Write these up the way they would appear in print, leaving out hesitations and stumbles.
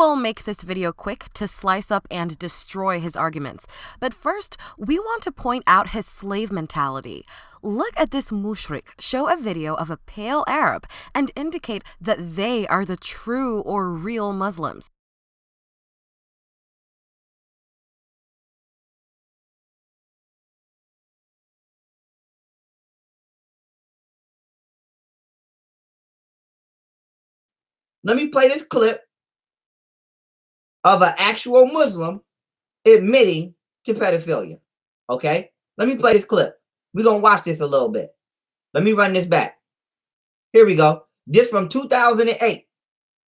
will make this video quick to slice up and destroy his arguments. But first, we want to point out his slave mentality. Look at this mushrik show a video of a pale Arab and indicate that they are the true or real Muslims. Let me play this clip of an actual Muslim admitting to pedophilia. Okay? Let me play this clip. We're going to watch this a little bit. Let me run this back. Here we go. This from 2008.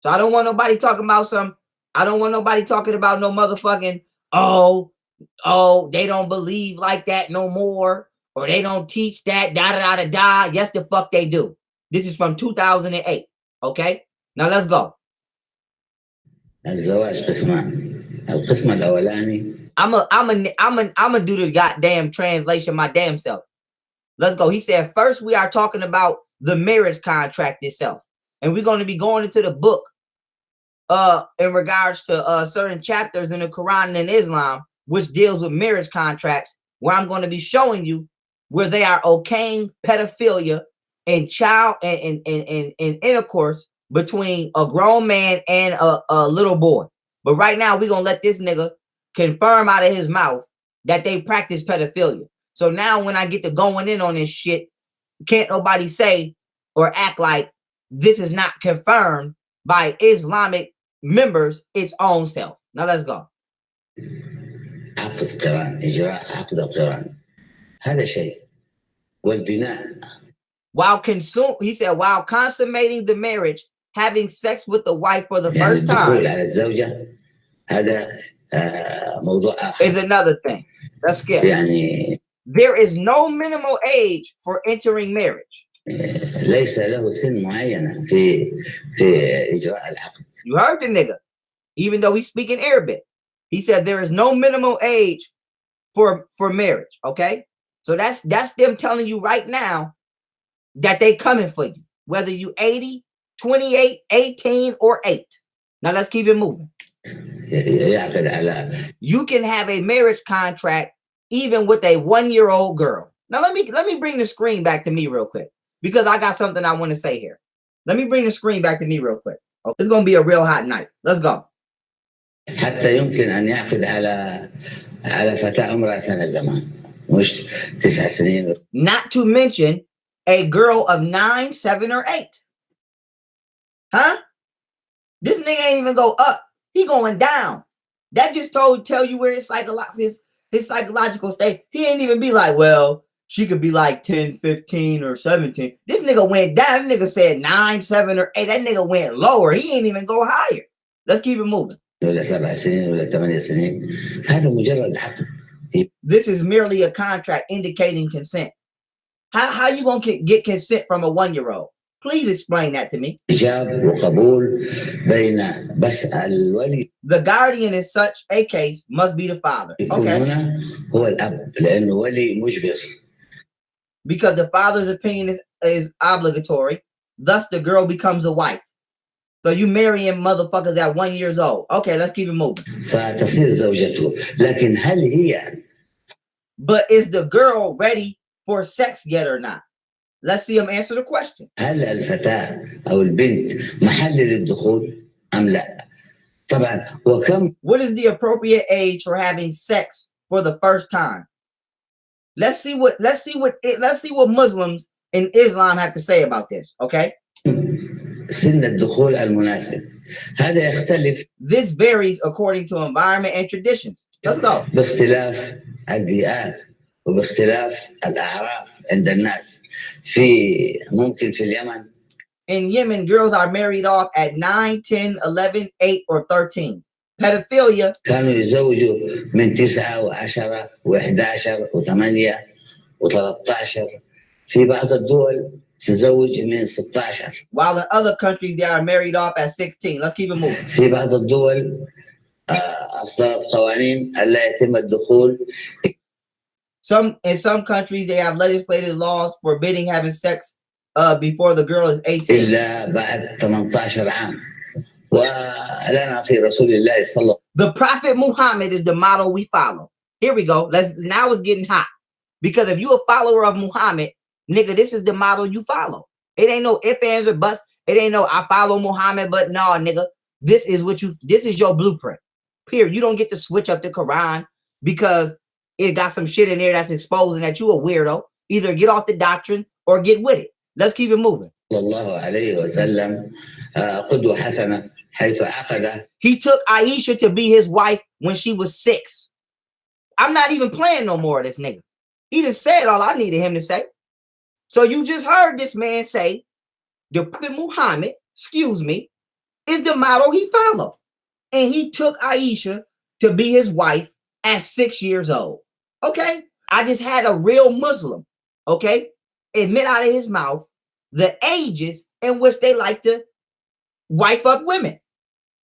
So I don't want nobody talking about no motherfucking, they don't believe like that no more, or they don't teach that, da-da-da-da-da. Yes, the fuck they do. This is from 2008. Okay? Now let's go. الزواج قسمان. القسم الأولاني. I'ma do the goddamn translation my damn self. Let's go. He said, first we are talking about the marriage contract itself. And we're going to be going into the book in regards to certain chapters in the Qur'an and Islam, which deals with marriage contracts, where I'm going to be showing you where they are okaying pedophilia and child and intercourse between a grown man and a little boy. But right now, we're going to let this nigga confirm out of his mouth that they practice pedophilia. So now when I get to going in on this shit, can't nobody say or act like this is not confirmed by Islamic members its own self. Now let's go. عقد قران إجراء عقد القران هذا شيء والبناء. He said, while consummating the marriage, having sex with the wife for the first time is another thing. Let's skip. There is no minimal age for entering marriage. ليس له سن معينة في إجراء العقد. You heard the nigga, even though he's speaking Arabic. He said there is no minimal age for marriage. Okay, so that's them telling you right now that they coming for you, whether you 80, 28, 18, or 8. Now let's keep it moving. You can have a marriage contract even with a 1-year-old girl. Now let me bring the screen back to me real quick, because I got something I want to say here. Let me bring the screen back to me real quick. Okay. It's gonna be a real hot night. Let's go. حتى يمكن أن يعقد على فتاة عمرها سنة زمان مش 9 سنين. Not to mention a girl of 9, 7, or 8. Huh? This nigga ain't even go up. He going down. That just tell you where his psychological state. He ain't even be like, well, she could be like 10, 15, or 17. This nigga went down. That nigga said 9, 7, or 8. That nigga went lower. He ain't even go higher. Let's keep it moving. This is merely a contract indicating consent. How you gonna get consent from a 1-year-old? Please explain that to me. The guardian in such a case must be the father. Okay. Because the father's opinion is obligatory. Thus, the girl becomes a wife. So you marrying motherfuckers at 1 year old. Okay, let's keep it moving. But is the girl ready for sex yet or not? Let's see him answer the question. هل الفتاة أو البنت محل للدخول أم لا؟ طبعا وكم. What is the appropriate age for having sex for the first time? Let's see what Muslims in Islam have to say about this. Okay. سن الدخول المناسب هذا يختلف. This varies according to environment and traditions. Let's go. باختلاف البيئات وباختلاف الأعراف عند الناس. ممكن في اليمن. In Yemen, girls are married off at 9, 10, 11, 8, or 13. Pedophilia. كانوا يزوجوا من 9 و10 و11 و8 و13. في بعض الدول تزوج من 16. While in other countries they are married off at 16. Let's keep it moving. في بعض الدول أصدرت قوانين ألا يتم الدخول. In some countries they have legislated laws forbidding having sex before the girl is 18. إلا بعد 18 عام ولنا في رسول الله صلى الله. The Prophet Muhammad is the model we follow. Here we go. Now it's getting hot. Because if you a follower of Muhammad, nigga, this is the model you follow. It ain't no ifs, ands, or buts. It ain't no I follow Muhammad, but no, nigga. This is your blueprint. Period. You don't get to switch up the Quran because it got some shit in there that's exposing that you a weirdo. Either get off the doctrine or get with it. Let's keep it moving. He took Aisha to be his wife when she was 6. I'm not even playing no more of this nigga. He just said all I needed him to say. So you just heard this man say, the Prophet Muhammad, is the model he followed. And he took Aisha to be his wife at 6 years old. Okay? I just had a real Muslim, okay, admit out of his mouth the ages in which they like to wife up women.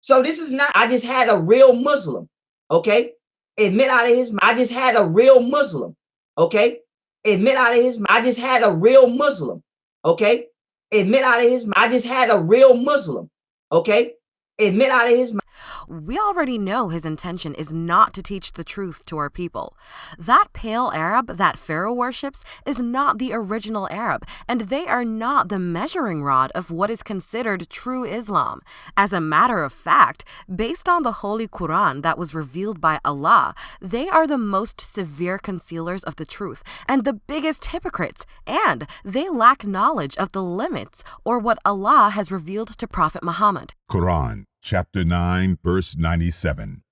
So this is not, I just had a real Muslim, okay, admit out of his mouth. I just had a real Muslim, okay, admit out of his mouth. I just had a real Muslim, okay, admit out of his mouth. I just had a real Muslim, okay, admit out of his mouth. We already know his intention is not to teach the truth to our people. That pale Arab that Pharaoh worships is not the original Arab, and they are not the measuring rod of what is considered true Islam. As a matter of fact, based on the Holy Qur'an that was revealed by Allah, they are the most severe concealers of the truth and the biggest hypocrites, and they lack knowledge of the limits or what Allah has revealed to Prophet Muhammad. Quran. Chapter 9, verse 97.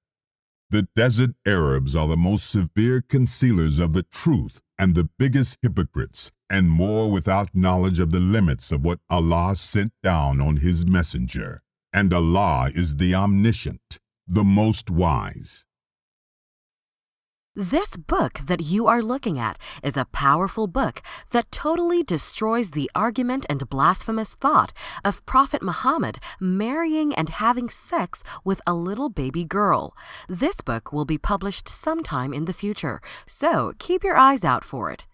The desert Arabs are the most severe concealers of the truth and the biggest hypocrites, and more without knowledge of the limits of what Allah sent down on His messenger. And Allah is the Omniscient, the Most Wise. This book that you are looking at is a powerful book that totally destroys the argument and blasphemous thought of Prophet Muhammad marrying and having sex with a little baby girl. This book will be published sometime in the future, so keep your eyes out for it.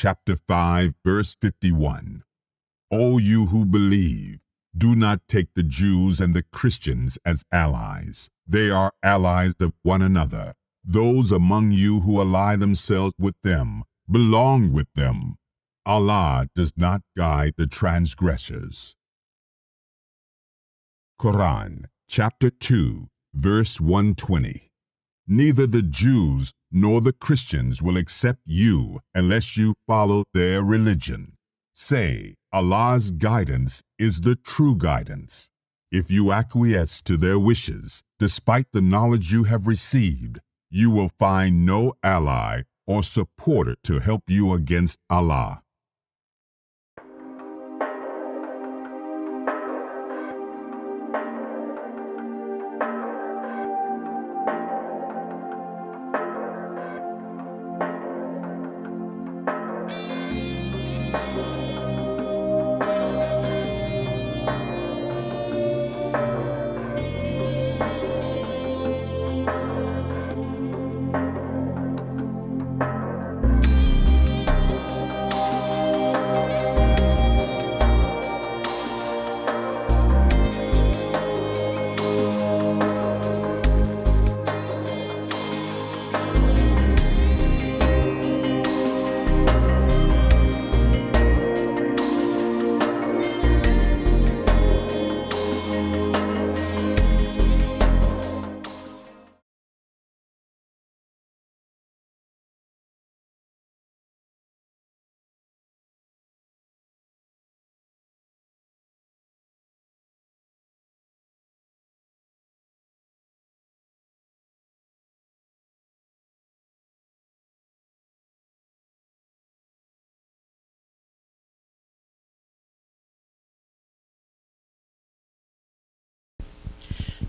chapter 5, verse 51. O you who believe, do not take the Jews and the Christians as allies. They are allies of one another. Those among you who ally themselves with them belong with them. Allah does not guide the transgressors. Qur'an, chapter 2, verse 120. Neither the Jews nor the Christians will accept you unless you follow their religion. Say, Allah's guidance is the true guidance. If you acquiesce to their wishes, despite the knowledge you have received, you will find no ally or supporter to help you against Allah.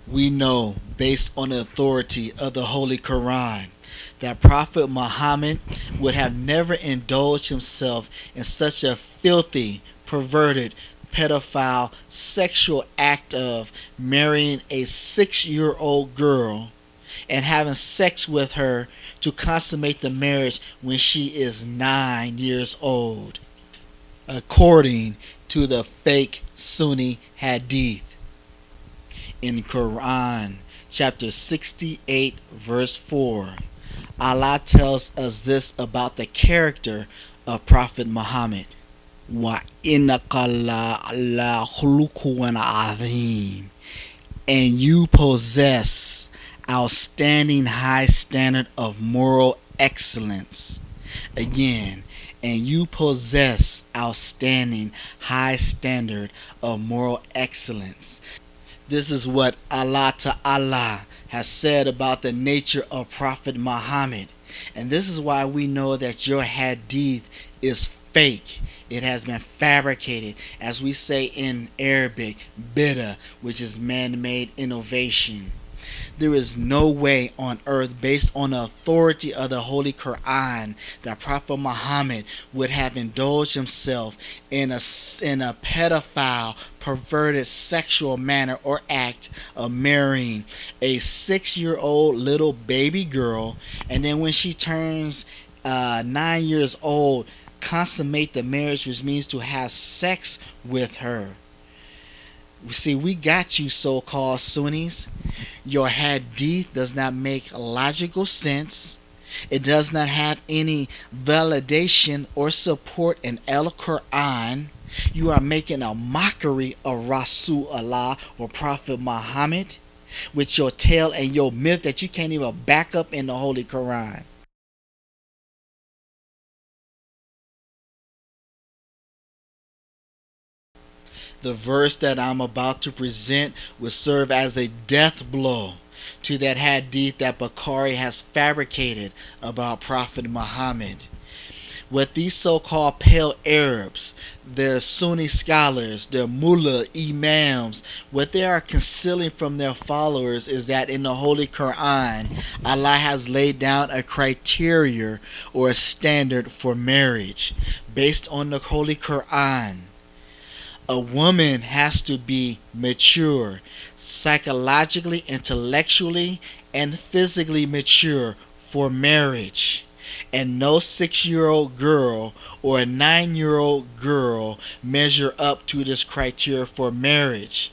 We know, based on the authority of the Holy Qur'an, that Prophet Muhammad would have never indulged himself in such a filthy, perverted, pedophile sexual act of marrying a 6-year-old girl and having sex with her to consummate the marriage when she is 9 years old, according to the fake Sunni hadith. In Qur'an chapter 68 verse 4, Allah tells us this about the character of Prophet Muhammad. Wa innaka la khuluqun azim, and you possess outstanding high standard of moral excellence. Again, and you possess outstanding high standard of moral excellence. This is what Allah Ta'ala has said about the nature of Prophet Muhammad. And this is why we know that your hadith is fake. It has been fabricated, as we say in Arabic, bid'ah, which is man-made innovation. There is no way on earth, based on the authority of the Holy Qur'an, that Prophet Muhammad would have indulged himself in a pedophile, perverted sexual manner or act of marrying a 6-year-old little baby girl, and then when she turns 9 years old, consummate the marriage, which means to have sex with her. See, we got you, so-called Sunnis. Your hadith does not make logical sense. It does not have any validation or support in Al-Qur'an. You are making a mockery of Rasulullah or Prophet Muhammad with your tale and your myth that you can't even back up in the Holy Qur'an. The verse that I'm about to present will serve as a death blow to that hadith that Bukhari has fabricated about Prophet Muhammad. What these so-called pale Arabs, their Sunni scholars, their mullah imams, what they are concealing from their followers is that in the Holy Qur'an, Allah has laid down a criteria or a standard for marriage based on the Holy Qur'an. A woman has to be mature, psychologically, intellectually, and physically mature for marriage. and no 6-year-old girl or a 9-year-old girl measure up to this criteria for marriage.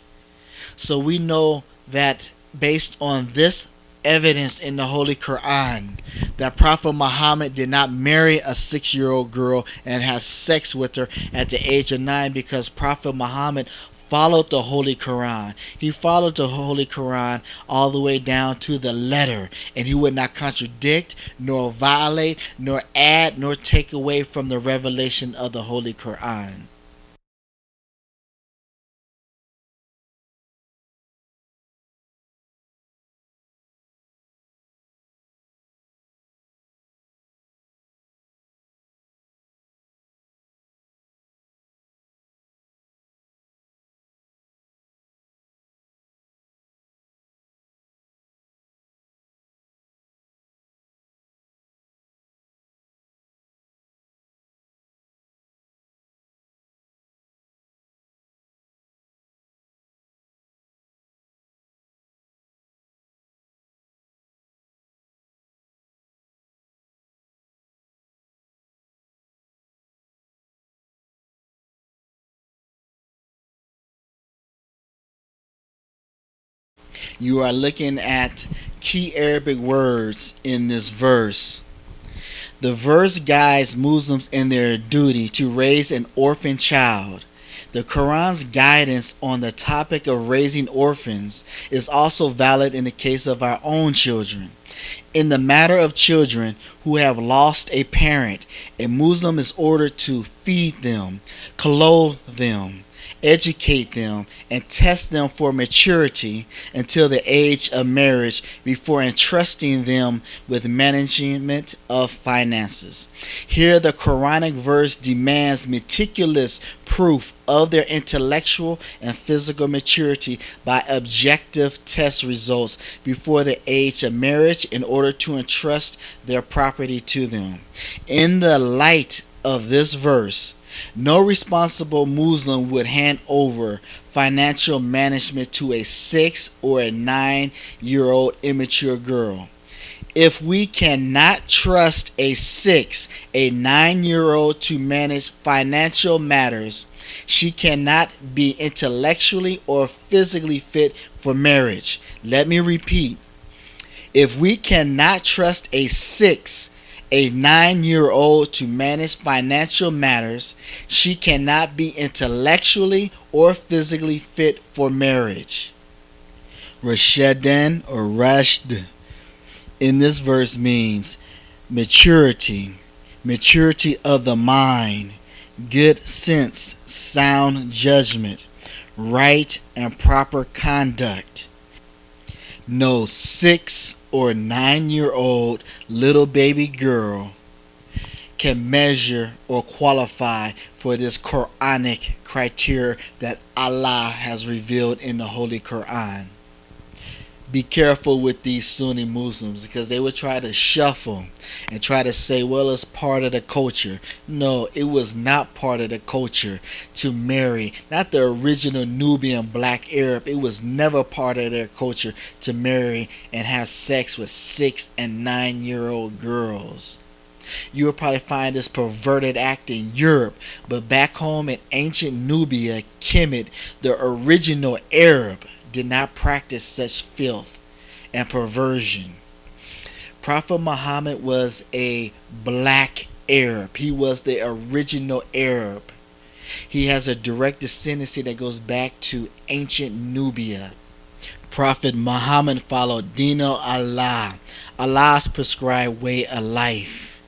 So we know that based on this evidence in the Holy Qur'an, that Prophet Muhammad did not marry a 6-year-old girl and have sex with her at the age of 9, because Prophet Muhammad followed the Holy Quran. He followed the Holy Quran all the way down to the letter, and he would not contradict, nor violate, nor add, nor take away from the revelation of the Holy Quran. You are looking at key Arabic words in this verse. The verse guides Muslims in their duty to raise an orphan child. The Quran's guidance on the topic of raising orphans is also valid in the case of our own children. In the matter of children who have lost a parent, a Muslim is ordered to feed them, clothe them, educate them, and test them for maturity until the age of marriage before entrusting them with management of finances. Here the Quranic verse demands meticulous proof of their intellectual and physical maturity by objective test results before the age of marriage in order to entrust their property to them. In the light of this verse, no responsible Muslim would hand over financial management to a 6 or a 9-year-old immature girl. If we cannot trust a 6, a 9-year-old to manage financial matters, she cannot be intellectually or physically fit for marriage. Let me repeat. If we cannot trust a 6, a 9-year-old to manage financial matters, she cannot be intellectually or physically fit for marriage. Rashadan or Rashd in this verse means maturity, maturity of the mind, good sense, sound judgment, right and proper conduct. No 6 or 9-year-old little baby girl can measure or qualify for this Quranic criteria that Allah has revealed in the Holy Quran. Be careful with these Sunni Muslims, because they would try to shuffle and try to say, well, it's part of the culture. No, it was not part of the culture to marry, not the original Nubian black Arab. It was never part of their culture to marry and have sex with 6 and 9-year-old girls. You will probably find this perverted act in Europe, but back home in ancient Nubia, Kemet, the original Arab, did not practice such filth and perversion. Prophet Muhammad was a black Arab. He was the original Arab. He has a direct descendancy that goes back to ancient Nubia. Prophet Muhammad followed Deen Allah, Allah's prescribed way of life.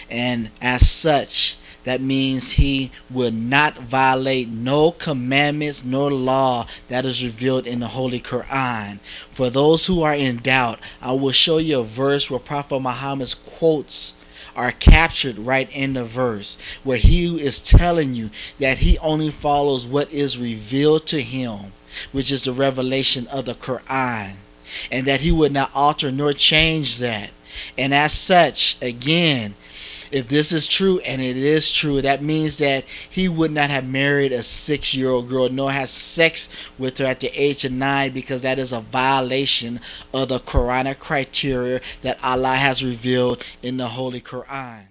And as such, that means he would not violate no commandments nor law that is revealed in the Holy Quran. For those who are in doubt, I will show you a verse where Prophet Muhammad's quotes are captured right in the verse, where he is telling you that he only follows what is revealed to him, which is the revelation of the Quran, and that he would not alter nor change that. And as such, again, If this is true, and it is true, that means that he would not have married a 6-year-old girl nor have sex with her at the age of 9, because that is a violation of the Quranic criteria that Allah has revealed in the Holy Qur'an.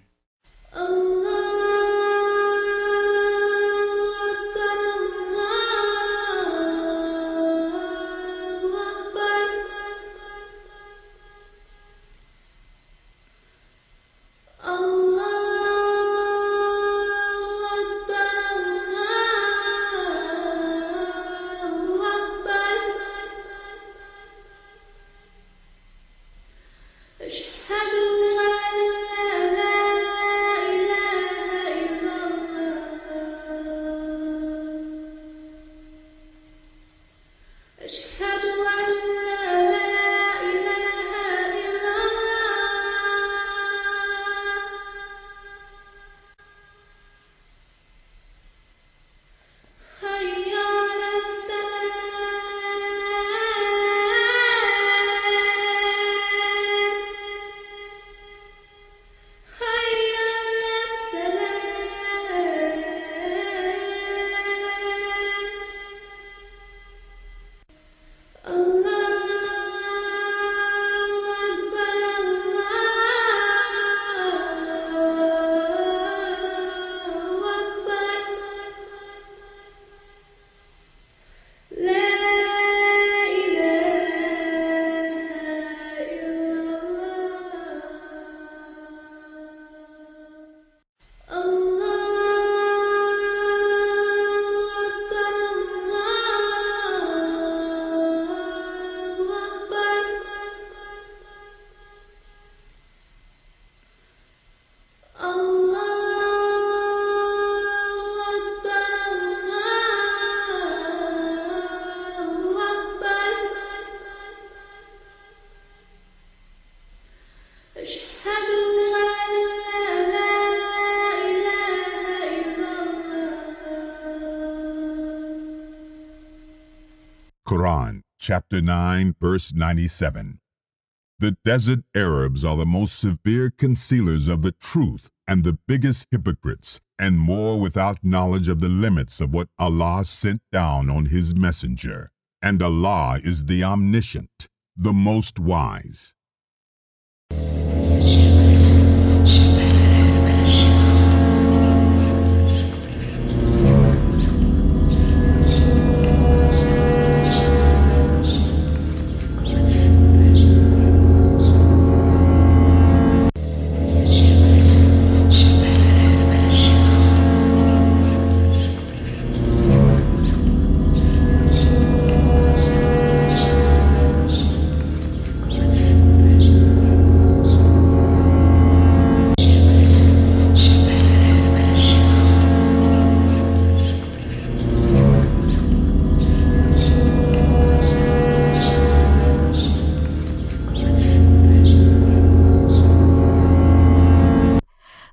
Quran, chapter 9, verse 97. The desert Arabs are the most severe concealers of the truth and the biggest hypocrites, and more without knowledge of the limits of what Allah sent down on His messenger. And Allah is the Omniscient, the Most Wise.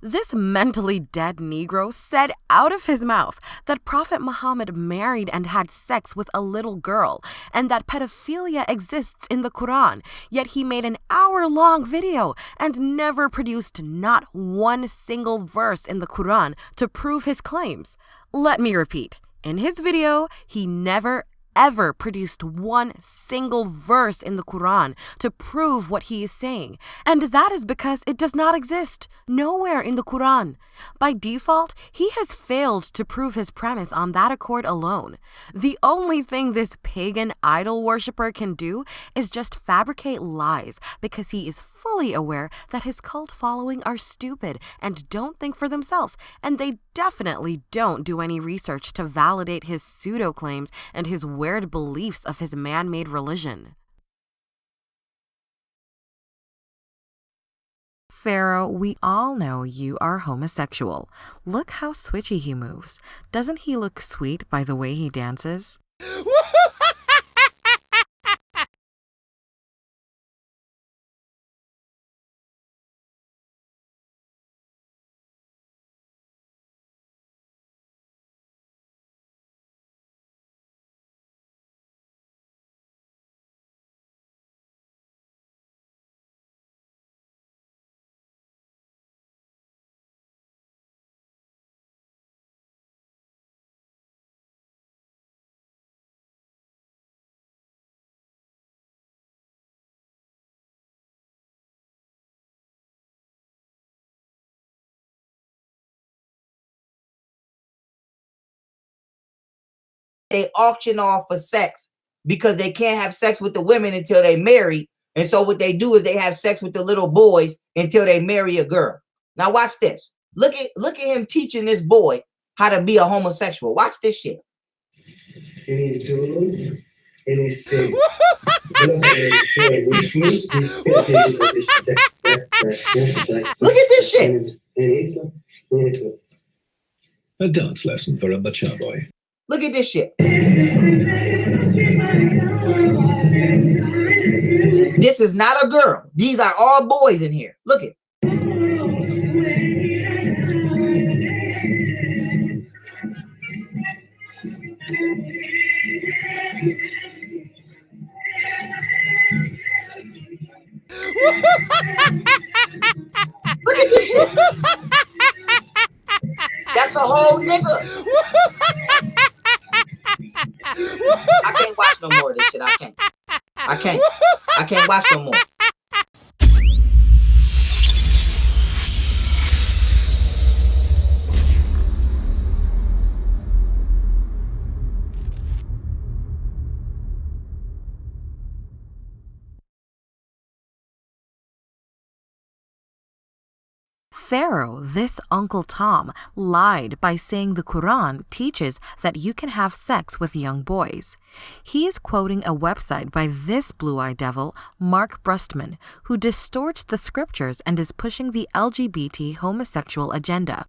This mentally dead Negro said out of his mouth that Prophet Muhammad married and had sex with a little girl, and that pedophilia exists in the Qur'an, yet he made an hour-long video and never produced not one single verse in the Qur'an to prove his claims. Let me repeat. In his video, he never ever produced one single verse in the Quran to prove what he is saying, and that is because it does not exist nowhere in the Quran. By default, he has failed to prove his premise on that accord alone. The only thing this pagan idol worshiper can do is just fabricate lies, because he is fully aware that his cult following are stupid and don't think for themselves, and they definitely don't do any research to validate his pseudo-claims and his weird beliefs of his man-made religion. Pharaoh, we all know you are homosexual. Look how switchy he moves. Doesn't he look sweet by the way he dances? they auction off for sex because they can't have sex with the women until they marry. And so what they do is they have sex with the little boys until they marry a girl. Now watch this. Look at him teaching this boy how to be a homosexual. Watch this shit. Look at this shit. A dance lesson for a mature boy. Look at this shit. This is not a girl. These are all boys in here. Look at. Look at this shit. That's a whole nigga. I can't watch no more of this shit. I can't watch no more. Pharaoh, this Uncle Tom, lied by saying the Qur'an teaches that you can have sex with young boys. He is quoting a website by this blue-eyed devil, Mark Brustman, who distorts the scriptures and is pushing the LGBT homosexual agenda.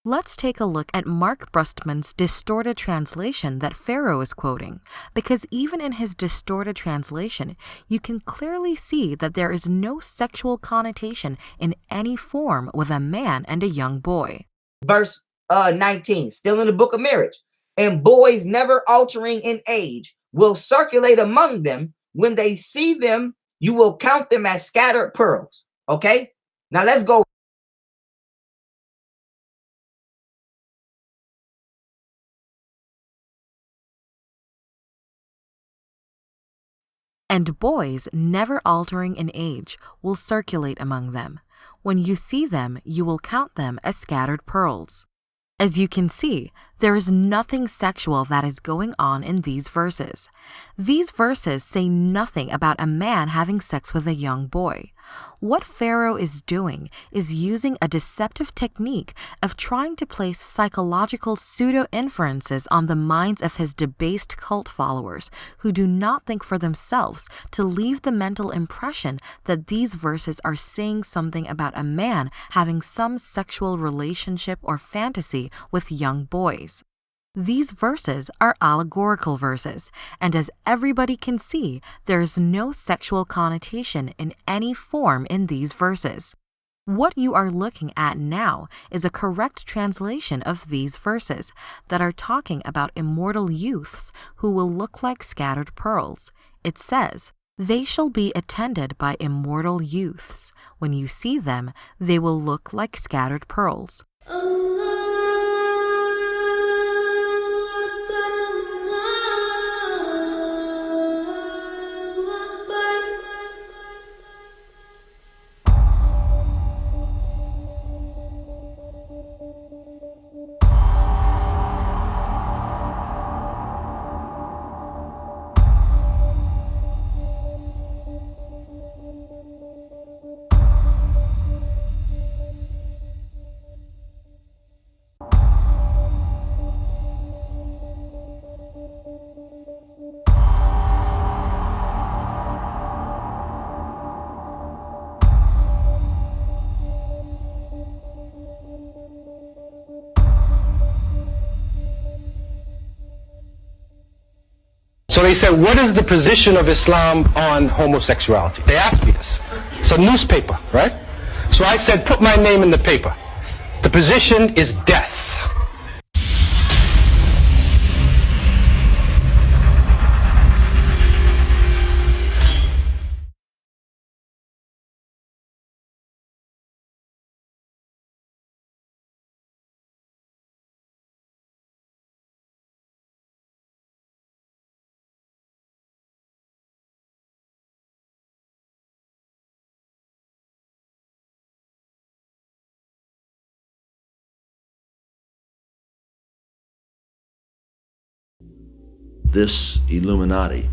Let's take a look at Mark Brustman's distorted translation that Pharaoh is quoting, because even in his distorted translation, you can clearly see that there is no sexual connotation in any form with a man and a young boy. Verse 19, still in the book of marriage. And boys never altering in age will circulate among them. When they see them, you will count them as scattered pearls. Okay? Now let's go. And boys, never altering in age, will circulate among them. When you see them, you will count them as scattered pearls. As you can see, there is nothing sexual that is going on in these verses. These verses say nothing about a man having sex with a young boy. What Pharaoh is doing is using a deceptive technique of trying to place psychological pseudo-inferences on the minds of his debased cult followers who do not think for themselves to leave the mental impression that these verses are saying something about a man having some sexual relationship or fantasy with young boys. These verses are allegorical verses, and as everybody can see, there is no sexual connotation in any form in these verses. What you are looking at now is a correct translation of these verses that are talking about immortal youths who will look like scattered pearls. It says, "They shall be attended by immortal youths. When you see them, they will look like scattered pearls." So they said, what is the position of Islam on homosexuality? They asked me this. It's a newspaper, right? So I said, put my name in the paper. The position is death. this Illuminati.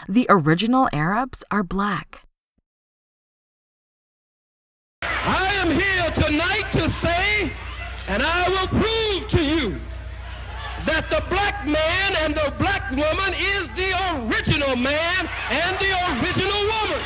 The original Arabs are black. I am here tonight to say, and I will prove to you, that the black man and the black woman is the original man and the original woman.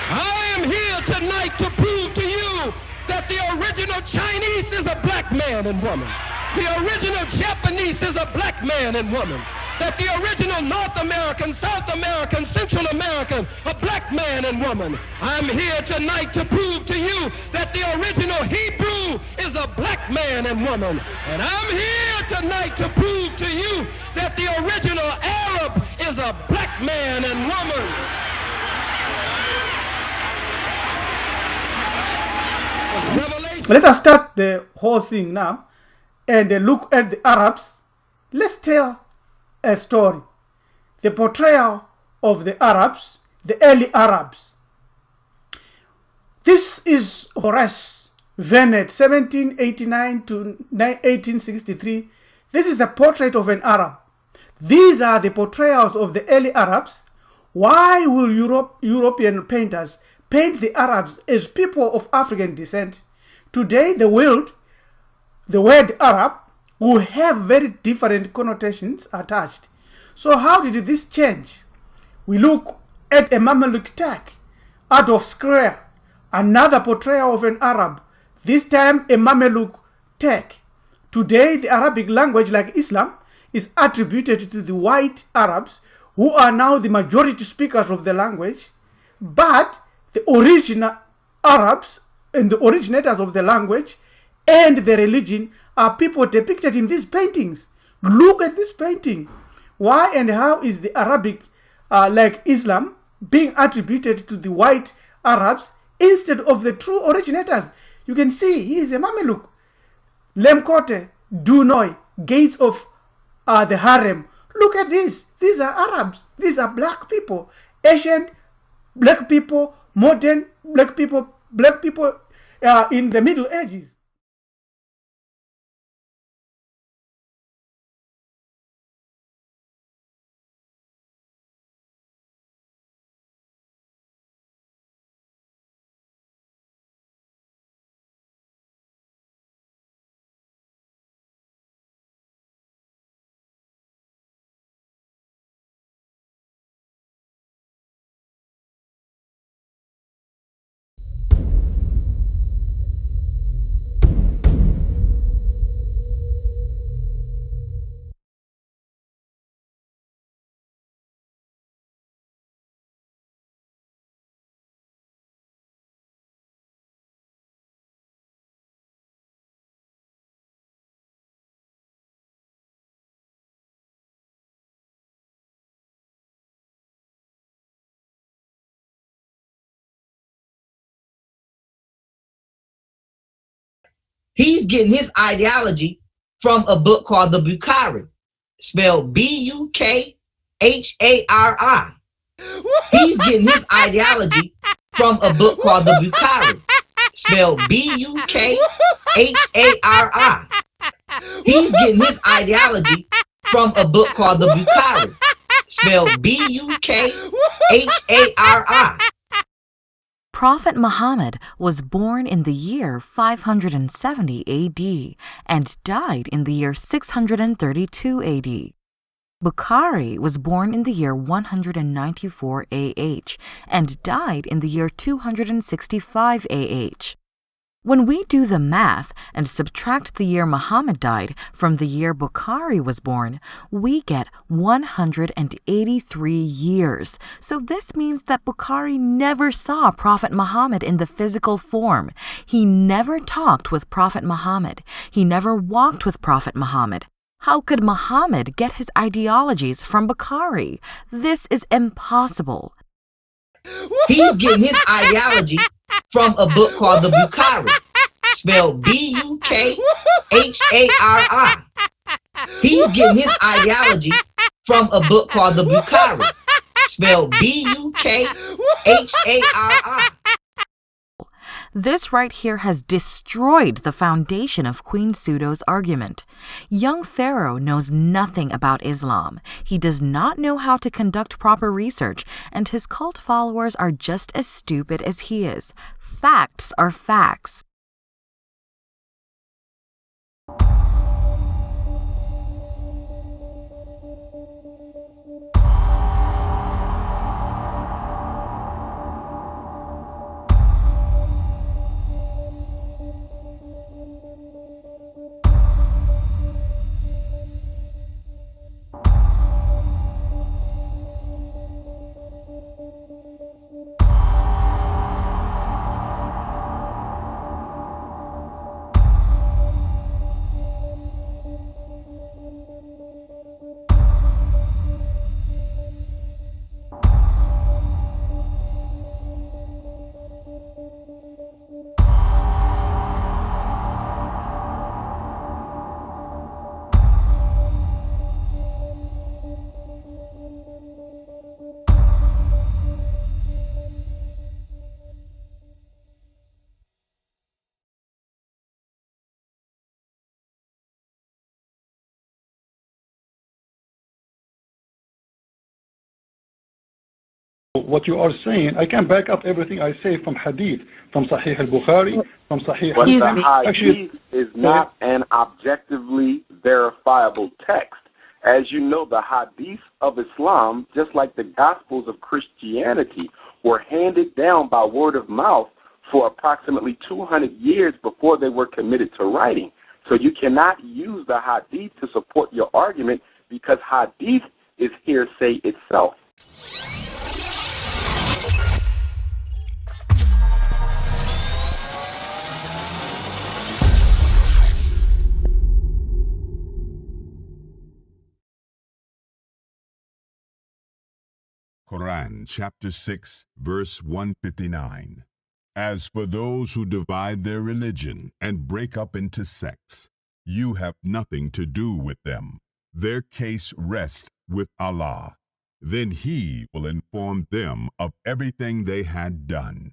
I am here tonight to prove to you that the original Chinese is a black man and woman. The original Japanese is a black man and woman. That the original North American, South American, Central American, a black man and woman. I'm here tonight to prove to you that the original Hebrew is a black man and woman. And I'm here tonight to prove to you that the original Arab is a black man and woman. Let us start the whole thing now and look at the Arabs. Let's tell a story. The portrayal of the Arabs, the early Arabs. This is Horace Vernet, 1789 to 1863. This is the portrait of an Arab. These are the portrayals of the early Arabs. Why will European painters paint the Arabs as people of African descent? Today, the word Arab will have very different connotations attached. So how did this change? We look at a Mameluke tag out of square, another portrayal of an Arab, this time a Mameluke tag. Today, the Arabic language, like Islam, is attributed to the white Arabs, who are now the majority speakers of the language, but the original Arabs and the originators of the language and the religion are people depicted in these paintings. Look at this painting. Why and how is the Arabic, like Islam, being attributed to the white Arabs instead of the true originators? You can see he is a Mameluke. Lemkote, Dunoy, gates of the harem. Look at this. These are Arabs. These are black people. Asian black people, modern black people in the Middle Ages. He's getting his ideology from a book called the Bukhari, spelled Bukhari. He's getting his ideology from a book called the Bukhari, spelled Bukhari. He's getting his ideology from a book called the Bukhari, spelled Bukhari. Prophet Muhammad was born in the year 570 AD and died in the year 632 AD. Bukhari was born in the year 194 AH and died in the year 265 AH. When we do the math and subtract the year Muhammad died from the year Bukhari was born, we get 183 years. So this means that Bukhari never saw Prophet Muhammad in the physical form. He never talked with Prophet Muhammad. He never walked with Prophet Muhammad. How could Muhammad get his ideologies from Bukhari? This is impossible. He's getting his ideology from a book called the Bukhari, spelled Bukhari. He's getting his ideology from a book called the Bukhari, spelled Bukhari. This right here has destroyed the foundation of Queen Pseudo's argument. Young Pharaoh knows nothing about Islam. He does not know how to conduct proper research, and his cult followers are just as stupid as he is. Facts are facts. What you are saying, I can back up everything I say from hadith, from Sahih al-Bukhari, from Sahih But the Actually, hadith is not an objectively verifiable text. As you know, the hadith of Islam, just like the Gospels of Christianity, were handed down by word of mouth for approximately 200 years before they were committed to writing. So you cannot use the hadith to support your argument because hadith is hearsay itself. Qur'an chapter 6 verse 159. As for those who divide their religion and break up into sects, you have nothing to do with them. Their case rests with Allah. Then He will inform them of everything they had done.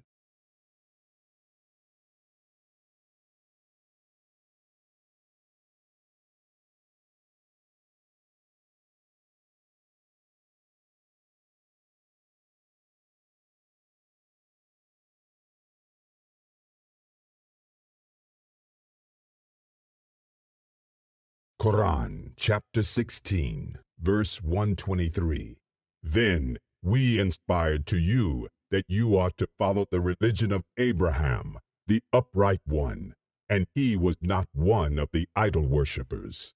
Qur'an, chapter 16, verse 123. Then we inspired to you that you ought to follow the religion of Abraham, the upright one, and he was not one of the idol worshippers.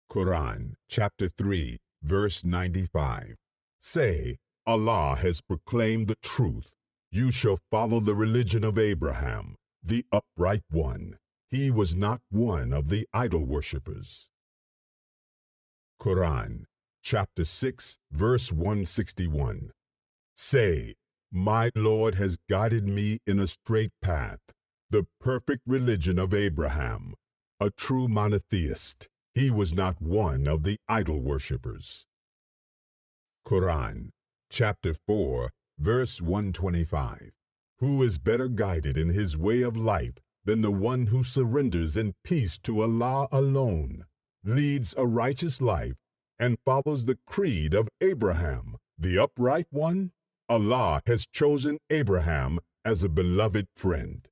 Qur'an, chapter 3, verse 95. Say, Allah has proclaimed the truth. You shall follow the religion of Abraham, the upright one. He was not one of the idol worshippers. Qur'an, chapter 6, verse 161. Say, my Lord has guided me in a straight path, the perfect religion of Abraham, a true monotheist. He was not one of the idol worshippers. Qur'an, chapter 4, verse 125. Who is better guided in his way of life than the one who surrenders in peace to Allah alone, leads a righteous life, and follows the creed of Abraham, the upright one? Allah has chosen Abraham as a beloved friend.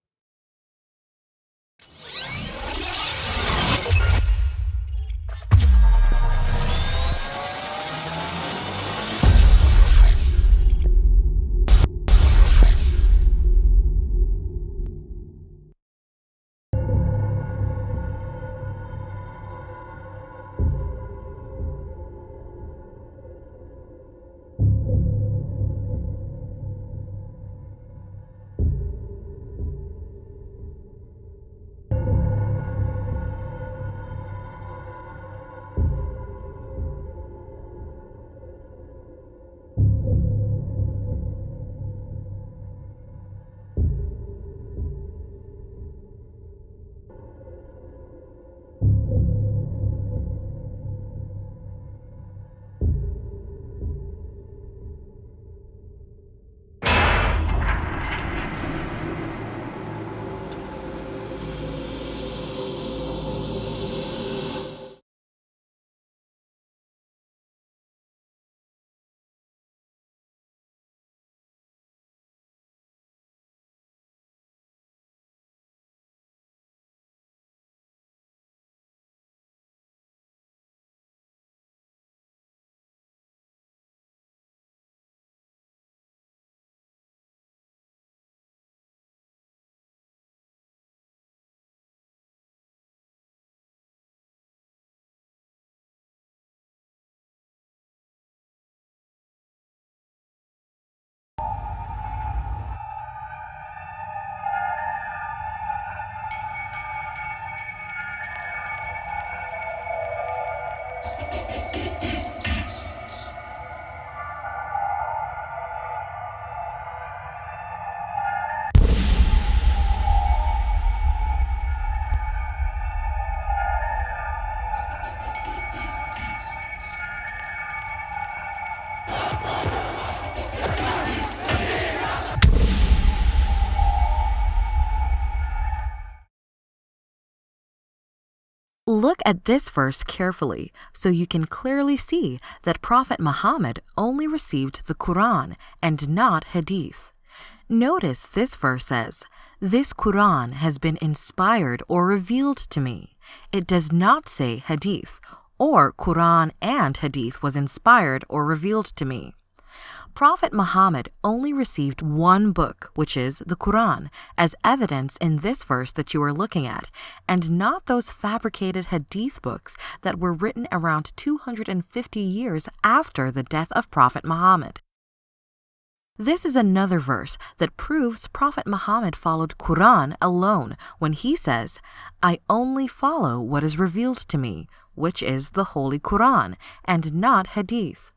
Look at this verse carefully so you can clearly see that Prophet Muhammad only received the Qur'an and not hadith. Notice this verse says, "This Qur'an has been inspired or revealed to me." It does not say hadith, or Qur'an and hadith was inspired or revealed to me. Prophet Muhammad only received one book, which is the Qur'an, as evidence in this verse that you are looking at, and not those fabricated hadith books that were written around 250 years after the death of Prophet Muhammad. This is another verse that proves Prophet Muhammad followed Qur'an alone when he says, "I only follow what is revealed to me," which is the Holy Qur'an, and not hadith.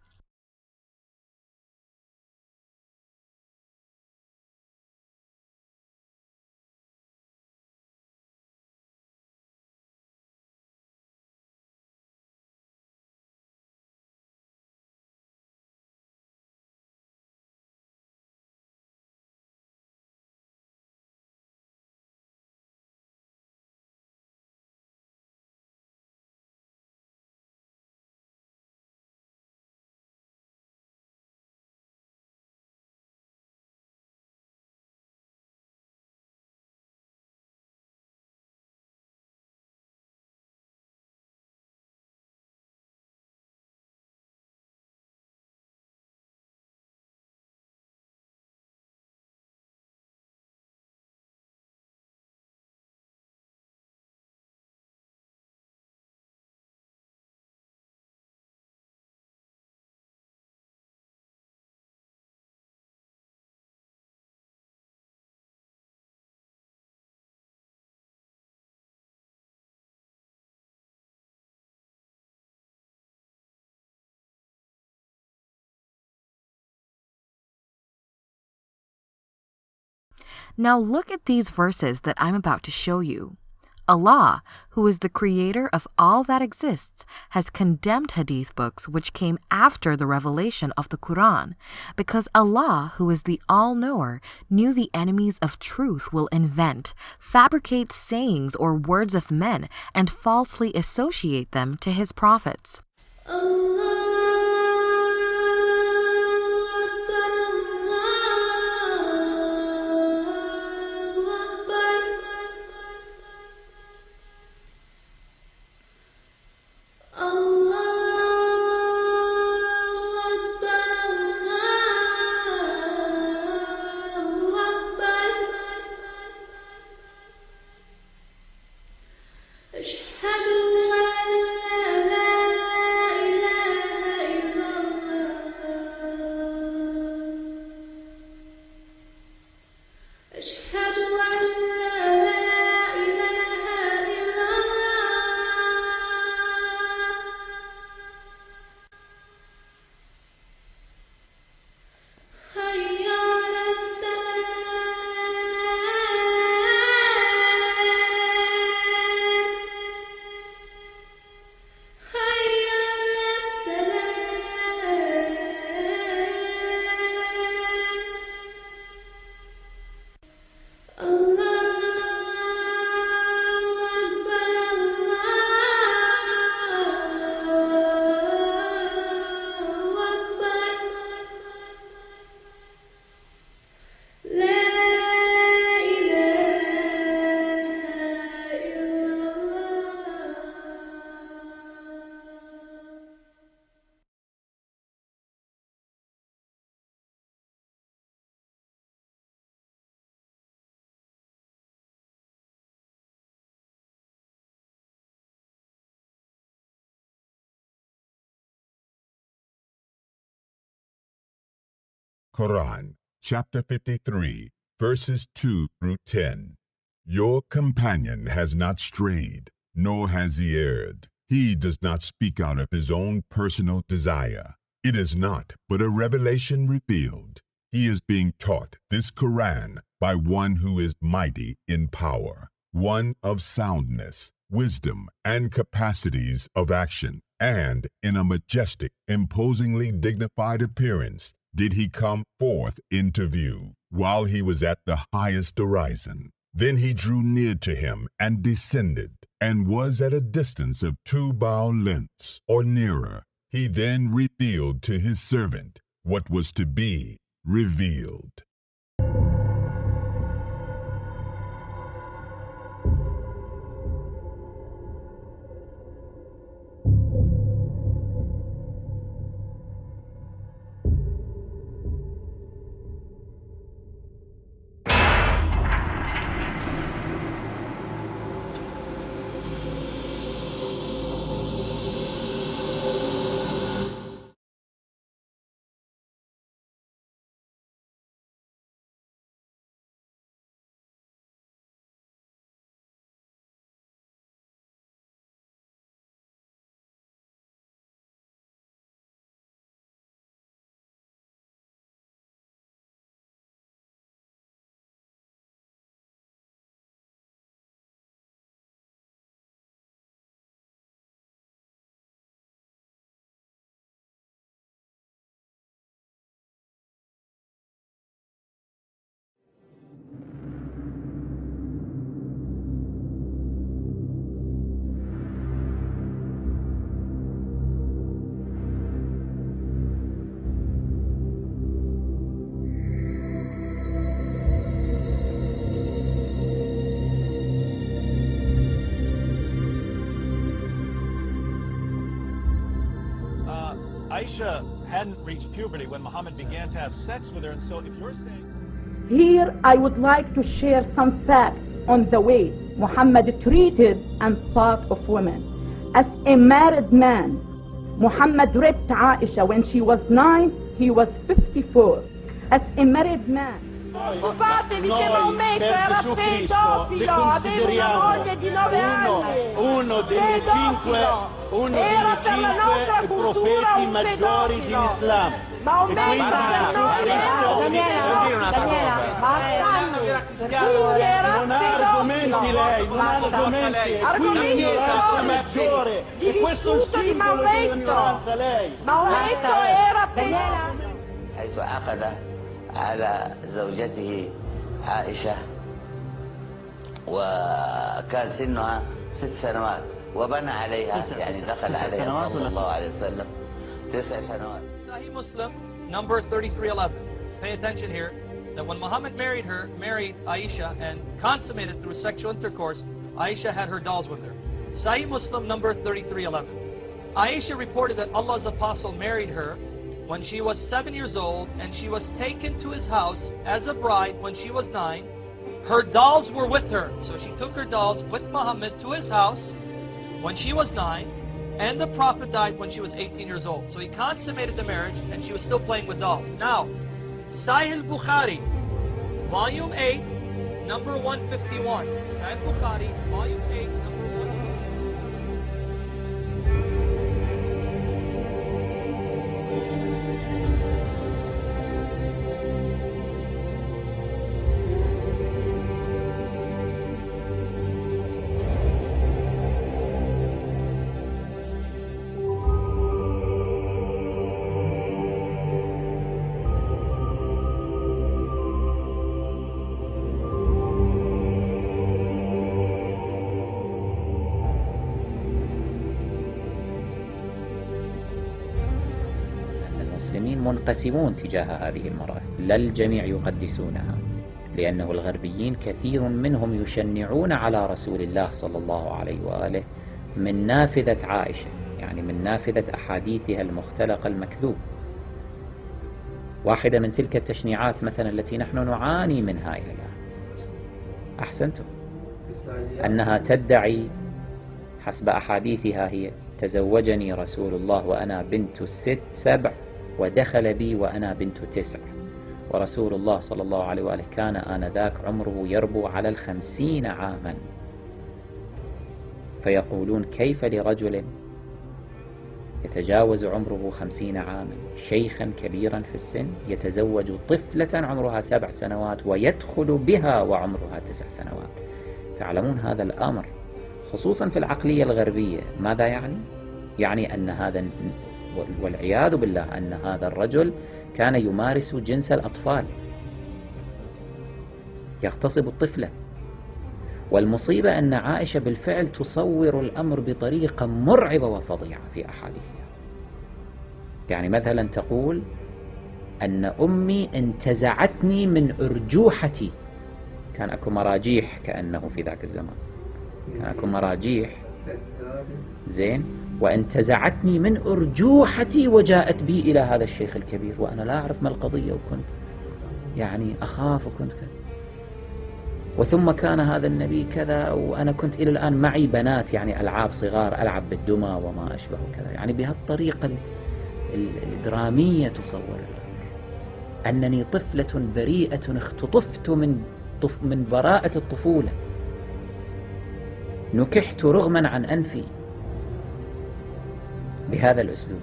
Now look at these verses that I'm about to show you. Allah, who is the creator of all that exists, has condemned hadith books which came after the revelation of the Qur'an, because Allah, who is the all-knower, knew the enemies of truth will invent, fabricate sayings or words of men, and falsely associate them to his prophets. Quran, chapter 53, verses 2 through 10. Your companion has not strayed, nor has he erred. He does not speak out of his own personal desire. It is not but a revelation revealed. He is being taught this Quran by one who is mighty in power, one of soundness, wisdom, and capacities of action, and in a majestic, imposingly dignified appearance did he come forth into view, while he was at the highest horizon. Then he drew near to him and descended, and was at a distance of 2 bow lengths, or nearer. He then revealed to his servant what was to be revealed. Aisha hadn't reached puberty when Muhammad began to have sex with her, and so if you're saying... Here I would like to share some facts on the way Muhammad treated and thought of women. As a married man, Muhammad raped Aisha when she was 9, he was 54. As a married man, Occupatevi che Maometto era pedofilo, aveva una moglie di 9 anni. Uno dei 5 profeti maggiori dell'Islam. Maometto per noi era... Daniela, Quindi era non ha argomenti lei, non ha argomenti, è qui l'ignoranza maggiore, e questo è il simbolo dell'ignoranza lei. Maometto era pedofilo. حيث عقد على زوجته عائشة وكان سنها 6 سنوات وبنى عليها يعني دخل عليها صلى الله عليه وسلم 9 سنوات. Sahih Muslim, number 3311. Pay attention here that when Muhammad married Aisha and consummated through sexual intercourse, Aisha had her dolls with her. Sahih Muslim, number 3311. Aisha reported that Allah's apostle married her when she was 7 years old, and she was taken to his house as a bride when she was 9. Her dolls were with her, so she took her dolls with Muhammad to his house when she was 9, and the Prophet died when she was 18 years old. So he consummated the marriage, and she was still playing with dolls. Now, Sahih Bukhari, volume 8, number 151. Sahih Bukhari, volume 8, number 151. المسلمين منقسمون تجاه هذه المرأة، لا الجميع يقدسونها، لأنه الغربيين كثير منهم يشنعون على رسول الله صلى الله عليه وآله من نافذة عائشة، يعني من نافذة أحاديثها المختلقة المكذوب. واحدة من تلك التشنيعات مثلا التي نحن نعاني منها إلى الآن، أحسنتم، أنها تدعي حسب أحاديثها هي: تزوجني رسول الله وأنا بنت 7 ودخل بي وأنا بنت 9، ورسول الله صلى الله عليه وآله كان آنذاك عمره يربو على 50 عاما. فيقولون: كيف لرجل يتجاوز عمره 50 عاما شيخا كبيرا في السن يتزوج طفلة عمرها 7 سنوات ويدخل بها وعمرها 9 سنوات؟ تعلمون هذا الأمر خصوصا في العقلية الغربية ماذا يعني؟ يعني أن هذا، والعياذ بالله، أن هذا الرجل كان يمارس جنس الأطفال، يغتصب الطفلة. والمصيبة أن عائشة بالفعل تصور الأمر بطريقة مرعبة وفظيعة في أحاديثها. يعني مثلا تقول أن أمي انتزعتني من أرجوحتي. كان أكو مراجيح كأنه في ذاك الزمان، كان أكو مراجيح زين، وانتزعتني من أرجوحتي وجاءت بي إلى هذا الشيخ الكبير وأنا لا أعرف ما القضية، وكنت يعني أخاف وكنت كذا. وثم كان هذا النبي كذا، وأنا كنت إلى الآن معي بنات يعني ألعاب صغار ألعب بالدمى وما أشبه كذا. يعني بهالطريقة الدرامية تصور الأمر أنني طفلة بريئة اختطفت من براءة الطفولة، نكحت رغما عن أنفي بهذا الأسلوب.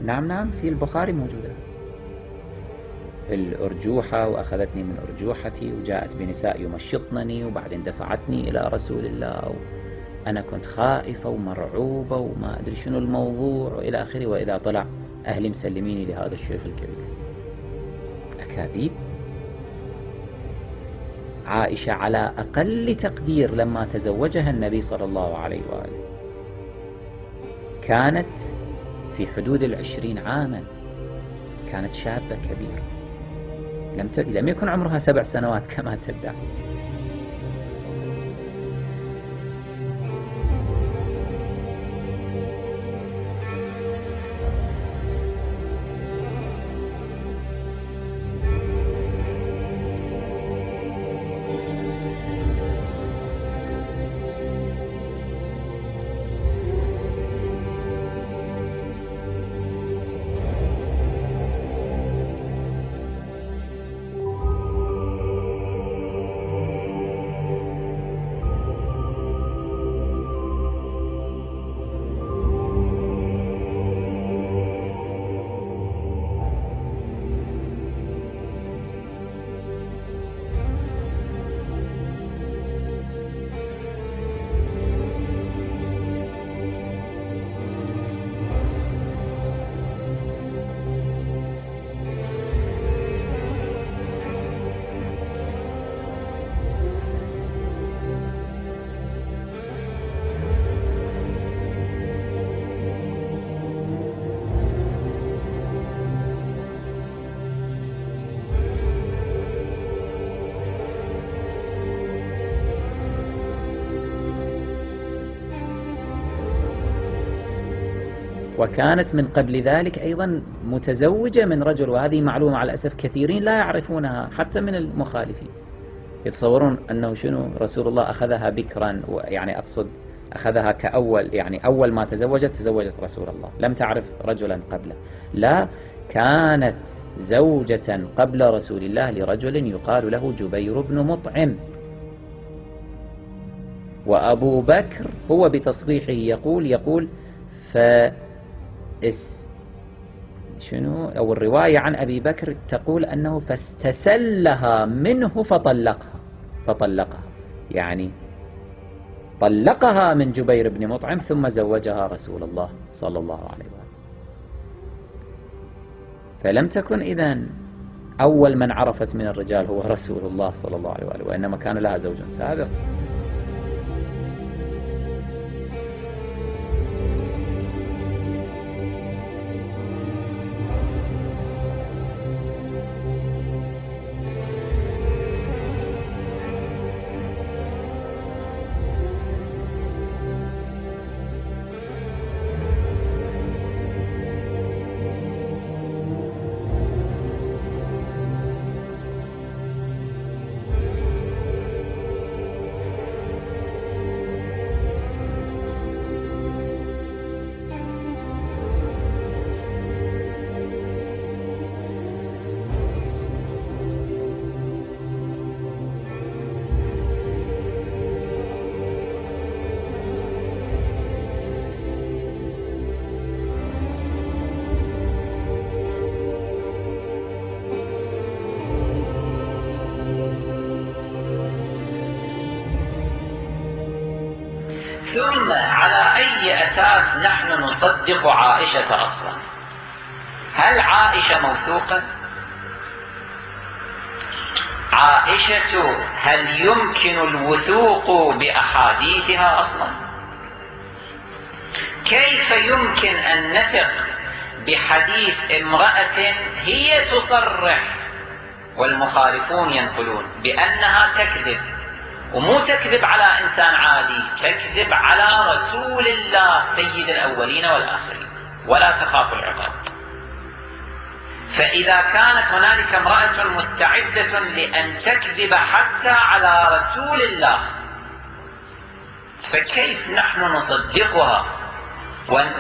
نعم في البخاري موجودة الأرجوحة، وأخذتني من أرجوحتي وجاءت بنساء يمشطنني وبعدين دفعتني إلى رسول الله، أنا كنت خائفة ومرعوبة وما أدري شنو الموضوع وإلى آخره، وإذا طلع أهلي مسلميني لهذا الشيخ الكبير. أكاذيب. عائشة على أقل تقدير لما تزوجها النبي صلى الله عليه وآله كانت في حدود 20 عاما، كانت شابة كبيرة، لم يكن عمرها 7 سنوات كما تدعي. وكانت من قبل ذلك أيضا متزوجة من رجل، وهذه معلومة على الأسف كثيرين لا يعرفونها حتى من المخالفين، يتصورون أنه شنو رسول الله أخذها بكرا، يعني أقصد أخذها كأول، يعني أول ما تزوجت رسول الله، لم تعرف رجلا قبله، لا، كانت زوجة قبل رسول الله لرجل يقال له جبير بن مطعم. وأبو بكر هو بتصريحه يقول شنو، أو الرواية عن أبي بكر تقول أنه فاستسلها منه فطلقها، يعني طلقها من جبير بن مطعم ثم زوجها رسول الله صلى الله عليه وسلم. فلم تكن إذن أول من عرفت من الرجال هو رسول الله صلى الله عليه وسلم، وإنما كان لها زوج سابق. ثم على أي أساس نحن نصدق عائشة أصلا؟ هل عائشة موثوقة؟ عائشة هل يمكن الوثوق بأحاديثها أصلا؟ كيف يمكن أن نثق بحديث امرأة هي تصرح والمخالفون ينقلون بأنها تكذب، ومو تكذب على إنسان عادي، تكذب على رسول الله سيد الأولين والآخرين ولا تخاف العقاب؟ فإذا كانت هنالك امرأة مستعدة لأن تكذب حتى على رسول الله، فكيف نحن نصدقها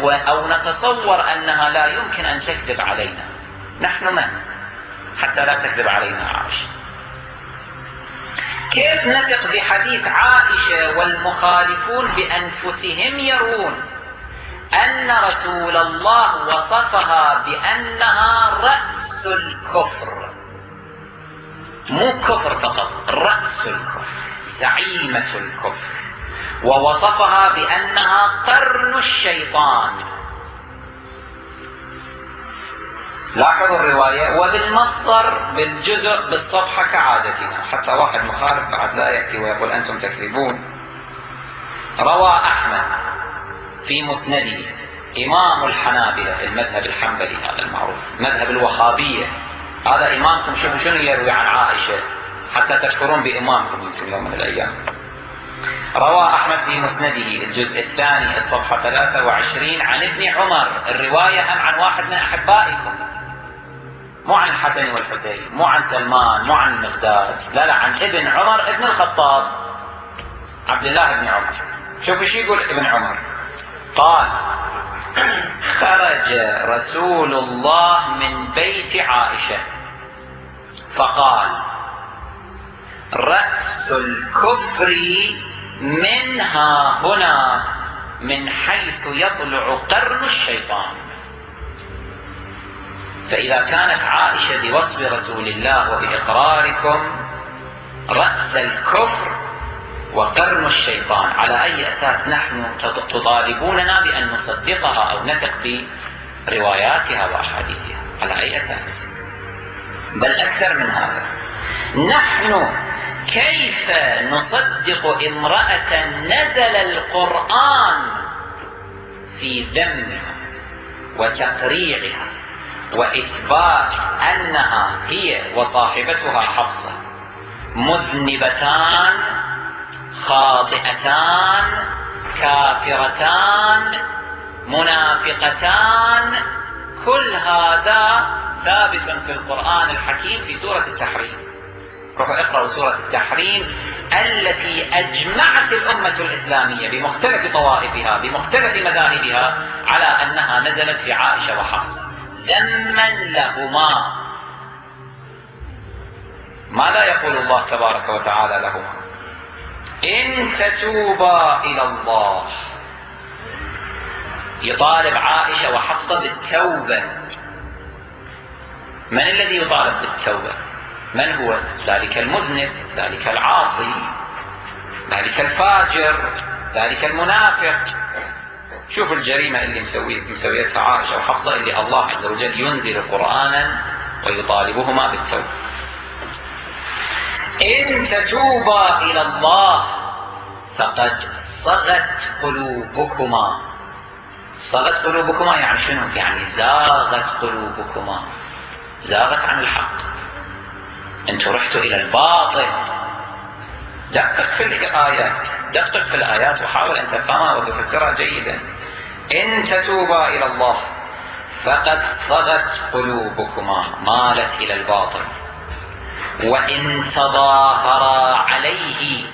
أو نتصور أنها لا يمكن أن تكذب علينا؟ نحن من حتى لا تكذب علينا عائشة؟ كيف نثق بحديث عائشة والمخالفون بأنفسهم يرون أن رسول الله وصفها بأنها رأس الكفر، مو كفر فقط، رأس الكفر، زعيمة الكفر، ووصفها بأنها قرن الشيطان؟ لاحظوا الرواية وبالمصدر بالجزء بالصفحة كعادتنا، حتى واحد مخالف بعد لا يأتي ويقول أنتم تكذبون. روى أحمد في مسنده، إمام الحنابلة المذهب الحنبلي هذا المعروف، مذهب الوهابية هذا إمامكم، شوفوا شنو يروي عن عائشة حتى تكفرون بإمامكم يمكن يوم من الأيام. روى أحمد في مسنده الجزء الثاني الصفحة 23 عن ابن عمر، الرواية هم عن واحد من أحبائكم، مو عن الحسن والحسين، مو عن سلمان، مو عن المقداد، لا عن ابن عمر ابن الخطاب عبد الله بن عمر. شوفوا شو يقول ابن عمر، قال: خرج رسول الله من بيت عائشة فقال: رأس الكفر منها هنا من حيث يطلع قرن الشيطان. فإذا كانت عائشة بوصف رسول الله وبإقراركم رأس الكفر وقرن الشيطان، على أي أساس نحن تطالبوننا بأن نصدقها أو نثق برواياتها وأحاديثها؟ على أي أساس؟ بل أكثر من هذا، نحن كيف نصدق امرأة نزل القرآن في ذمها وتقريعها وإثبات أنها هي وصاحبتها حفصة مذنبتان خاطئتان كافرتان منافقتان، كل هذا ثابت في القرآن الحكيم في سورة التحريم. روحوا اقرأوا سورة التحريم التي أجمعت الأمة الإسلامية بمختلف طوائفها بمختلف مذاهبها على أنها نزلت في عائشة وحفصة ذما لهما. ماذا يقول الله تبارك وتعالى لهما؟ إن تتوبا إلى الله. يطالب عائشة وحفصة بالتوبة. من الذي يطالب بالتوبة؟ من هو؟ ذلك المذنب، ذلك العاصي، ذلك الفاجر، ذلك المنافق. شوفوا الجريمة اللي مسويتها عائشة وحفصة، اللي الله عز وجل ينزل قرآنا ويطالبهما بالتوبة. إن تتوبا إلى الله فقد صغت قلوبكما. صغت قلوبكما يعني شنو؟ يعني زاغت قلوبكما، زاغت عن الحق، انتم رحتوا إلى الباطل. دقق في الآيات، دقق في الآيات وحاول أن تفهمها وتفسرها جيدا. إن تتوبا إلى الله فقد صغت قلوبكما، مالت إلى الباطل. وإن تظاهرا عليه،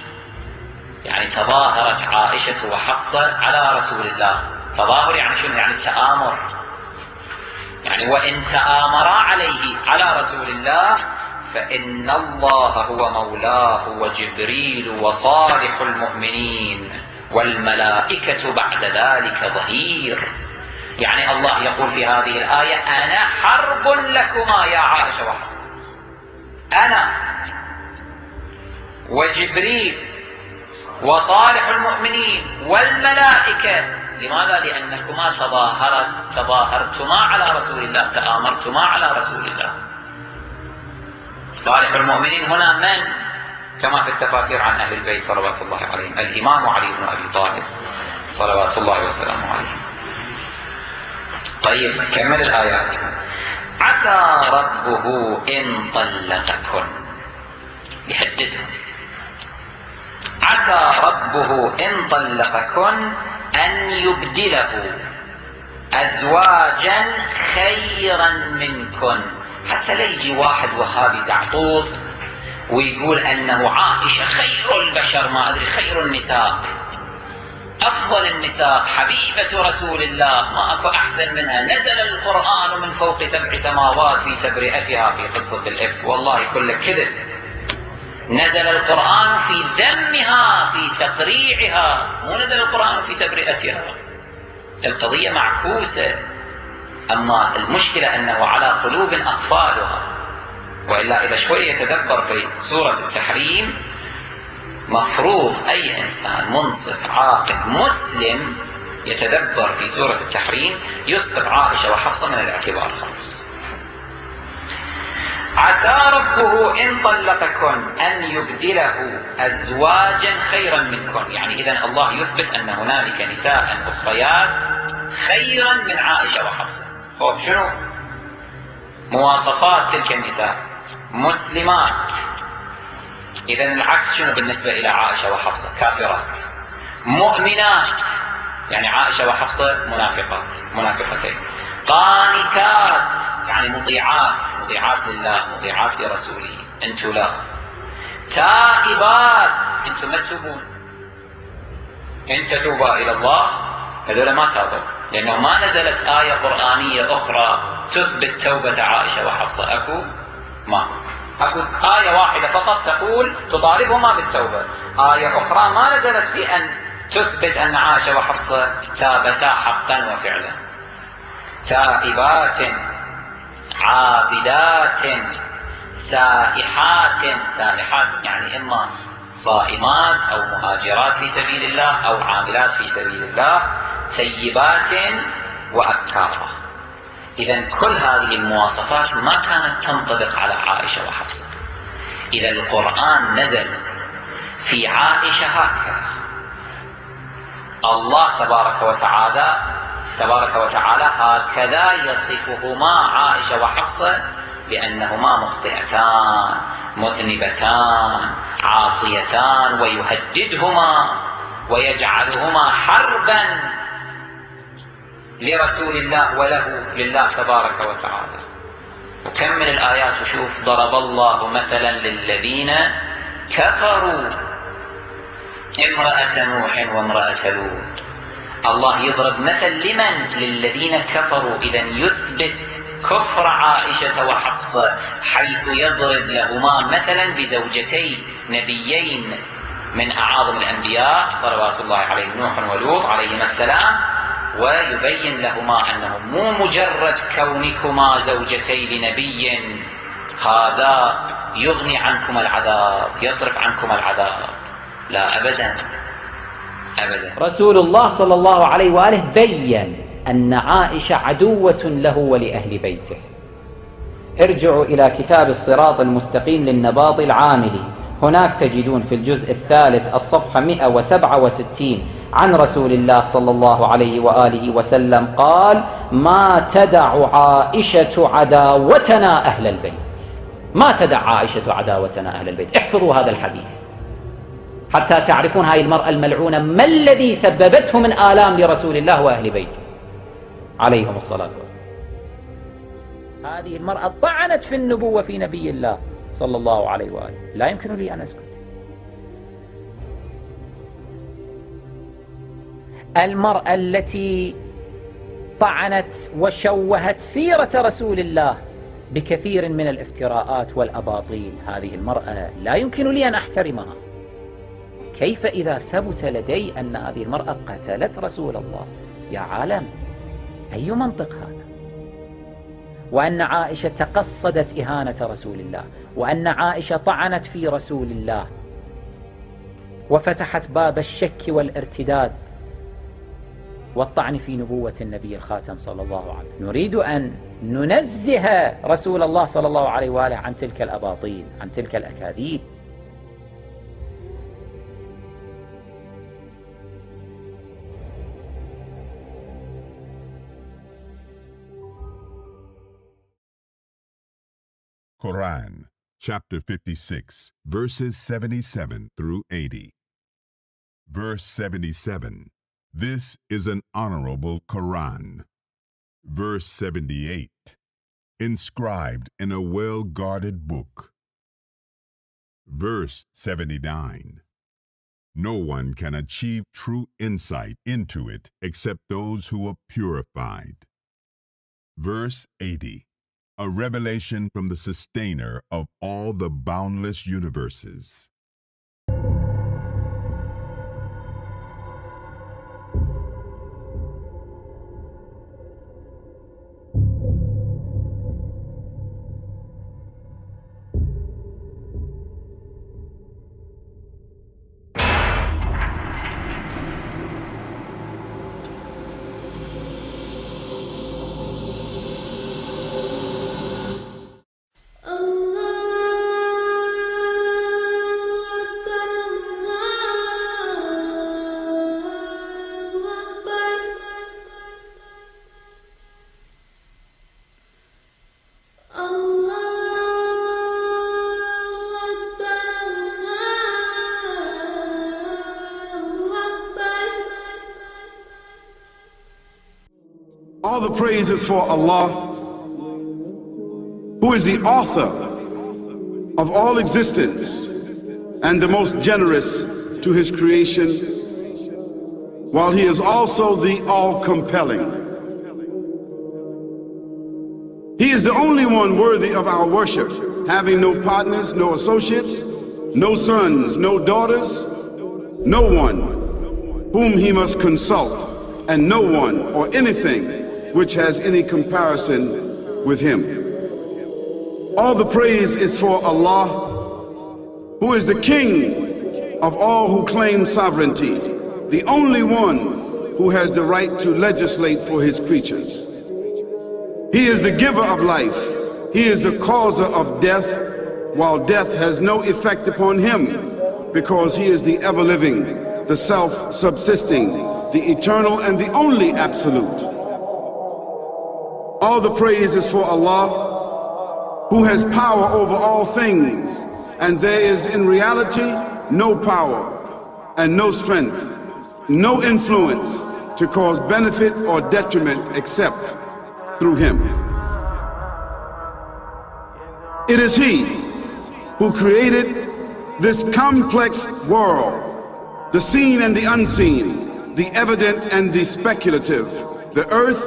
يعني تظاهرت عائشة وحفصة على رسول الله. تظاهر يعني شنو؟ يعني التآمر. يعني وإن تآمرا عليه على رسول الله فإن الله هو مولاه وجبريل وصالح المؤمنين والملائكة بعد ذلك ظهير. يعني الله يقول في هذه الآية أنا حرب لكما يا عائشة وحفصة، أنا وجبريل وصالح المؤمنين والملائكة. لماذا؟ لأنكما تظاهرتما على رسول الله، تآمرتما على رسول الله. صالح المؤمنين هنا من؟ كما في التفاسير عن أهل البيت صلوات الله عليهم، الإمام علي بن أبي طالب صلوات الله وسلامه عليه. طيب كمل الآيات. عسى ربه إن طلقكن، يحددهم. عسى ربه إن طلقكن أن يبدله أزواجا خيرا منكن. حتى لا يجي واحد وهابي زعطوط ويقول أنه عائشة خير البشر، ما أدري خير النساء، أفضل النساء، حبيبة رسول الله، ما أكو أحسن منها، نزل القرآن من فوق 7 سماوات في تبرئتها في قصة الإفك. والله كله كذب. نزل القرآن في ذمها في تقريعها، مو نزل القرآن في تبرئتها. القضية معكوسة. أما المشكلة أنه على قلوب أقفالها. وإلا إذا شوي يتدبر في سورة التحريم، مفروض أي إنسان منصف عاقل مسلم يتدبر في سورة التحريم يسقط عائشة وحفصة من الاعتبار خاص. عسى ربه إن طلقكن أن يبدله أزواجا خيرا منكن. يعني إذن الله يثبت أن هنالك نساء أخريات خيرا من عائشة وحفصة. خب شنو مواصفات تلك النساء؟ مسلمات. إذن العكس شنو بالنسبة إلى عائشة وحفصة؟ كافرات. مؤمنات، يعني عائشة وحفصة منافقات، منافقتين. قانتات، يعني مطيعات، مطيعات لله، مطيعات لرسوله، انتم لا. تائبات، انتم ما تتوبون. ان تتوبا الى الله، هذول ما تابوا، لانه ما نزلت آية قرآنية أخرى تثبت توبة عائشة وحفصة. اكو؟ ما اكو آية واحدة فقط تقول تطالبهما بالتوبة. آية أخرى ما نزلت في أن تثبت أن عائشة وحفصة تابتا حقا وفعلا. تائبات، عابدات، سائحات. سائحات يعني إما صائمات أو مهاجرات في سبيل الله أو عاملات في سبيل الله. ثيبات وأبكارا. إذن كل هذه المواصفات ما كانت تنطبق على عائشة وحفصة. إذا القرآن نزل في عائشة هكذا، الله تبارك وتعالى هكذا يصفهما عائشة وحفصة بأنهما مخطئتان مذنبتان عاصيتان، ويهددهما ويجعلهما حربا لرسول الله وله لله تبارك وتعالى. وكم من الآيات وشوف ضرب الله مثلا للذين كفروا امرأة نوح وامرأة لوط. الله يضرب مثل لمن؟ للذين كفروا. إذا يثبت كفر عائشة وحفصة حيث يضرب لهما مثلا بزوجتي نبيين من أعاظم الأنبياء صلوات الله عليهم نوح ولوط عليهما السلام، ويبين لهما أنه مو مجرد كونكما زوجتي لنبي هذا يغني عنكم العذاب يصرف عنكم العذاب، لا أبدا أبدا. رسول الله صلى الله عليه وآله بيّن أن عائشة عدوة له ولأهل بيته. ارجعوا إلى كتاب الصراط المستقيم للنباط العاملي، هناك تجدون في الجزء الثالث الصفحة 167 عن رسول الله صلى الله عليه وآله وسلم قال: ما تدع عائشة عداوتنا أهل البيت. ما تدع عائشة عداوتنا أهل البيت. احفظوا هذا الحديث حتى تعرفون هاي المرأة الملعونة ما الذي سببته من آلام لرسول الله وأهل بيته عليهم الصلاة والسلام. هذه المرأة طعنت في النبوة في نبي الله صلى الله عليه وآله. لا يمكن لي أن أسكت. المرأة التي طعنت وشوهت سيرة رسول الله بكثير من الافتراءات والأباطيل، هذه المرأة لا يمكن لي أن أحترمها. كيف إذا ثبت لدي أن هذه المرأة قتلت رسول الله؟ يا عالم، أي منطق هذا؟ وأن عائشة تقصدت إهانة رسول الله، وأن عائشة طعنت في رسول الله وفتحت باب الشك والارتداد والطعن في نبوة النبي الخاتم صلى الله عليه وسلم. نريد أن ننزه رسول الله صلى الله عليه وآله عن تلك الأباطيل، عن تلك الأكاذيب. Qur'an, chapter 56, verses 77 through 80. Verse 77. This is an honorable Qur'an. Verse 78. Inscribed in a well-guarded book. Verse 79. No one can achieve true insight into it except those who are purified. Verse 80. A revelation from the sustainer of all the boundless universes. All the praise is for Allah, who is the author of all existence and the most generous to his creation, while he is also the all-compelling. He is the only one worthy of our worship, having no partners, no associates, no sons, no daughters, no one whom he must consult, and no one or anything which has any comparison with him. All the praise is for Allah, who is the King of all who claim sovereignty, the only one who has the right to legislate for his creatures. He is the giver of life. He is the causer of death, while death has no effect upon him, because he is the ever-living, the self-subsisting, the eternal and the only absolute. All the praise is for Allah, who has power over all things, and there is in reality no power and no strength, no influence to cause benefit or detriment except through him. It is he who created this complex world, the seen and the unseen, the evident and the speculative, the earth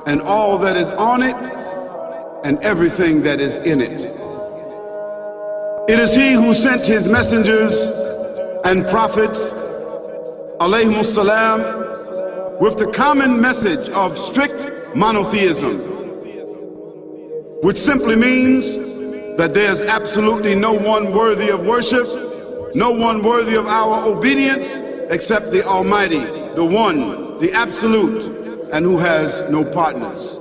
and all that is on it, and everything that is in it. It is he who sent his messengers and prophets, alayhimus salam, with the common message of strict monotheism, which simply means that there's absolutely no one worthy of worship, no one worthy of our obedience except the Almighty, the One, the Absolute, and who has no partners.